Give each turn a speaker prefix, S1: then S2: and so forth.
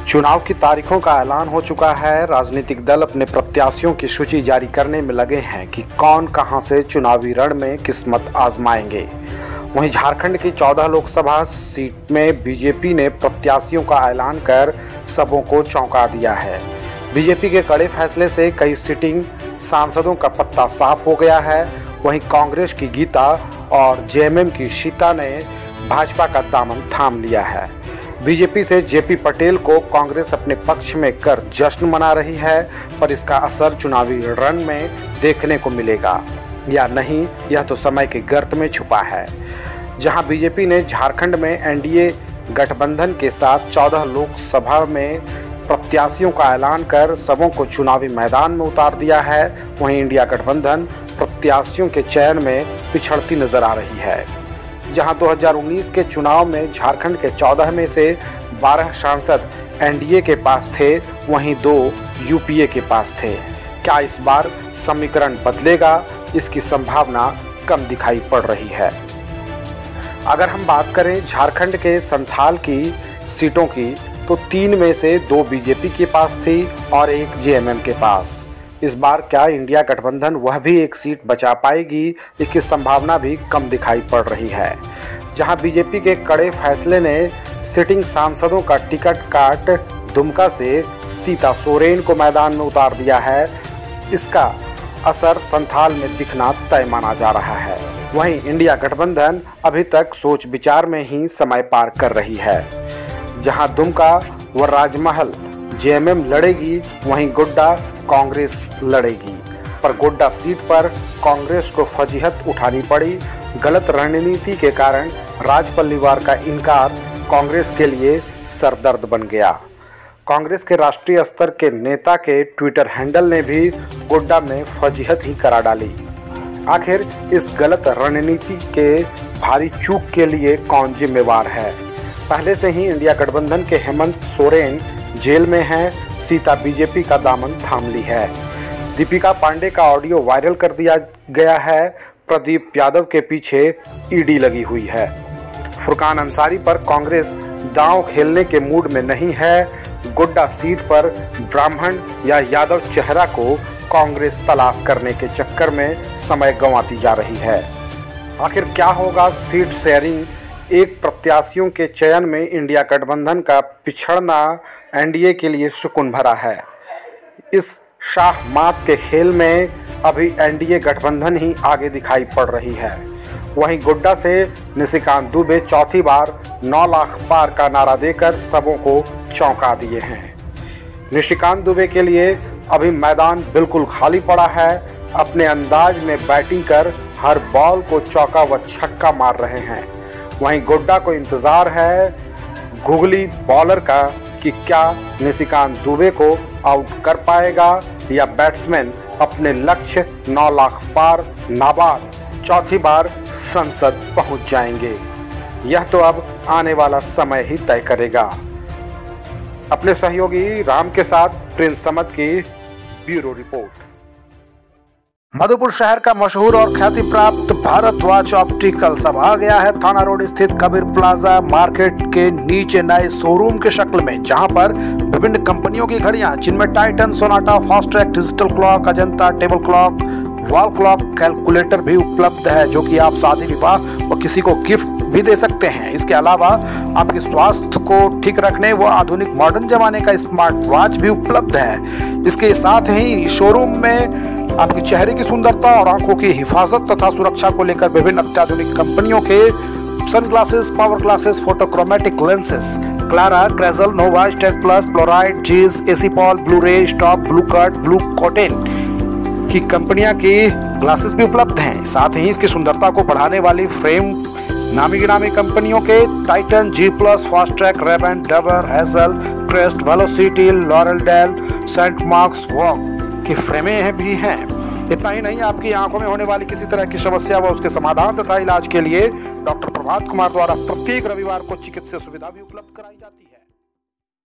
S1: चुनाव की तारीखों का ऐलान हो चुका है। राजनीतिक दल अपने प्रत्याशियों की सूची जारी करने में लगे हैं कि कौन कहां से चुनावी रण में किस्मत आजमाएंगे। वहीं झारखंड की 14 लोकसभा सीट में बीजेपी ने प्रत्याशियों का ऐलान कर सबों को चौंका दिया है। बीजेपी के कड़े फैसले से कई सिटिंग सांसदों का पत्ता साफ हो गया है। वहीं कांग्रेस की गीता और जेएमएम की शीता ने भाजपा का दामन थाम लिया है। बीजेपी से जेपी पटेल को कांग्रेस अपने पक्ष में कर जश्न मना रही है, पर इसका असर चुनावी रण में देखने को मिलेगा या नहीं, यह तो समय के गर्त में छुपा है। जहां बीजेपी ने झारखंड में एनडीए गठबंधन के साथ 14 लोकसभा में प्रत्याशियों का ऐलान कर सबों को चुनावी मैदान में उतार दिया है, वहीं इंडिया गठबंधन प्रत्याशियों के चयन में पिछड़ती नजर आ रही है। जहां 2019 के चुनाव में झारखंड के 14 में से 12 सांसद एनडीए के पास थे, वहीं 2 यूपीए के पास थे। क्या इस बार समीकरण बदलेगा, इसकी संभावना कम दिखाई पड़ रही है। अगर हम बात करें झारखंड के संथाल की सीटों की, तो 3 में से 2 बीजेपी के पास थी और 1 जेएमएम के पास। इस बार क्या इंडिया गठबंधन वह भी एक सीट बचा पाएगी, इसकी संभावना भी कम दिखाई पड़ रही है। जहां बीजेपी के कड़े फैसले ने सिटिंग सांसदों का टिकट काट दुमका से सीता सोरेन को मैदान में उतार दिया है, इसका असर संथाल में दिखना तय माना जा रहा है। वहीं इंडिया गठबंधन अभी तक सोच विचार में ही समय पार कर रही है। जहां दुमका व राजमहल जेएमएम लड़ेगी, वहीं गोड्डा कांग्रेस लड़ेगी, पर गोड्डा सीट पर कांग्रेस को फजीहत उठानी पड़ी। गलत रणनीति के कारण राजपल्लीवार का इनकार कांग्रेस के लिए सरदर्द बन गया। कांग्रेस के राष्ट्रीय स्तर के नेता के ट्विटर हैंडल ने भी गोड्डा में फजीहत ही करा डाली। आखिर इस गलत रणनीति के भारी चूक के लिए कौन जिम्मेवार है। पहले से ही इंडिया गठबंधन के हेमंत सोरेन जेल में हैं, सीता बीजेपी का दामन थाम ली है। दीपिका पांडे का ऑडियो वायरल कर दिया गया है। प्रदीप यादव के पीछे ईडी लगी हुई है। फुरकान अंसारी पर कांग्रेस दांव खेलने के मूड में नहीं है। गोड्डा सीट पर ब्राह्मण या यादव चेहरा को कांग्रेस तलाश करने के चक्कर में समय गंवाती जा रही है। आखिर क्या होगा सीट शेयरिंग, एक प्रत्याशियों के चयन में इंडिया गठबंधन का पिछड़ना एनडीए के लिए सुकून भरा है। इस शाह मात के खेल में अभी एनडीए गठबंधन ही आगे दिखाई पड़ रही है। वहीं गोड्डा से निशिकांत दुबे चौथी बार 9 लाख पार का नारा देकर सबों को चौंका दिए हैं। निशिकांत दुबे के लिए अभी मैदान बिल्कुल खाली पड़ा है। अपने अंदाज में बैटिंग कर हर बॉल को चौका व छक्का मार रहे हैं। वहीं गोड्डा को इंतजार है गुगली बॉलर का कि क्या निशिकांत दुबे को आउट कर पाएगा या बैट्समैन अपने लक्ष्य 9 लाख पार नाबाद चौथी बार संसद पहुंच जाएंगे। यह तो अब आने वाला समय ही तय करेगा। अपने सहयोगी राम के साथ प्रिंस समद की ब्यूरो रिपोर्ट। मधुपुर शहर का मशहूर और ख्याति प्राप्त भारतवाच ऑप्टिकल्स अब आ गया है थाना रोड स्थित कबीर प्लाजा मार्केट के नीचे नए शोरूम के शक्ल में, जहां पर विभिन्न कंपनियों की घड़ियां जिनमें Titan, Sonata, Fastrack, digital clock, Ajanta, table clock, wall clock, calculator भी उपलब्ध है, जो कि आप शादी विवाह व किसी को गिफ्ट भी दे सकते हैं। इसके अलावा आपके स्वास्थ्य को ठीक रखने व आधुनिक मॉडर्न जमाने का स्मार्ट वॉच भी उपलब्ध है। इसके साथ ही शोरूम में आपके चेहरे की सुंदरता और आंखों की हिफाजत तथा सुरक्षा को लेकर विभिन्न अत्याधुनिक कंपनियों के sunglasses, power glasses, photochromatic lenses, Clara, Crizal, Nova, state plus, fluoride, Zeiss, एसीपॉल, blue ray, stop, blue cut, blue cotton की कंपनियां की ग्लासेस भी उपलब्ध हैं। साथ ही इसकी सुंदरता को बढ़ाने वाली फ्रेम नामी गिनामी कंपनियों के Titan, G plus, Fastrack, RayBan, डबर, Hazel, Crest, Velocity, Laurel Dale, Saint Marks walk की फ्रेमें भी हैं। इतना ही नहीं, आपकी आंखों में होने वाली किसी तरह की समस्या व उसके समाधान तथा इलाज के लिए डॉक्टर प्रभात कुमार द्वारा प्रत्येक रविवार को चिकित्सा सुविधा भी उपलब्ध कराई जाती है।